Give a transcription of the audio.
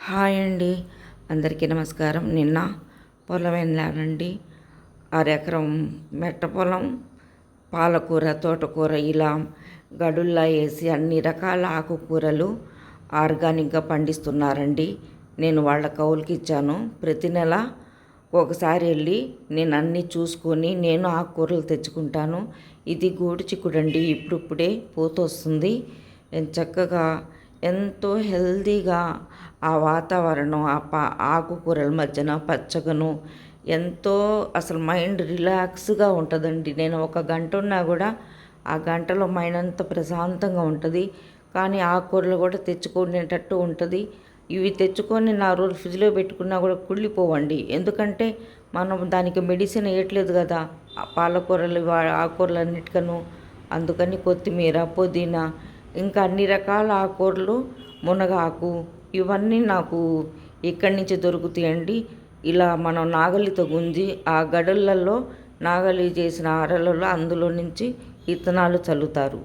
Hi అండి, అందరికీ నమస్కారం. నిన్న పొలం వెళ్ళానండి. అరెకరం మెట్ట పొలం, పాలకూర, తోటకూర ఇలా గడుల్లా వేసి అన్ని రకాల ఆకుకూరలు ఆర్గానిక్గా పండిస్తున్నారండి. నేను వాళ్ళ కౌలుకి ఇచ్చాను. ప్రతి నెల ఒకసారి వెళ్ళి నేను అన్నీ చూసుకొని నేను ఆకుకూరలు తెచ్చుకుంటాను. ఇది గూడు చిక్కుడండి, ఇప్పుడిప్పుడే పూత వస్తుంది. చక్కగా ఎంతో హెల్తీగా ఆ వాతావరణం, ఆకుకూరల మధ్యన పచ్చగను ఎంతో అసలు మైండ్ రిలాక్స్గా ఉంటుందండి. నేను ఒక గంట ఉన్నా కూడా ఆ గంటలో మైండ్ అంతా ప్రశాంతంగా ఉంటుంది. కానీ ఆకుకూరలు కూడా తెచ్చుకునేటట్టు ఉంటుంది. ఇవి తెచ్చుకొని నా రోజు ఫ్రిడ్జ్లో పెట్టుకున్నా కూడా కుళ్ళిపోవండి. ఎందుకంటే మనం దానికి మెడిసిన్ వేయట్లేదు కదా, పాలకూరలు ఆకుకూరలు అన్నిటికను. అందుకని కొత్తిమీర, పుదీనా, ఇంకా అన్ని రకాల ఆకుకూరలు, మునగాకు ఇవన్నీ నాకు ఇక్కడి నుంచి దొరుకుతాయండి. ఇలా మనం నాగలితో గుంజి ఆ గడులలో నాగలి చేసిన అరలలో అందులో నుంచి విత్తనాలు చల్లుతారు.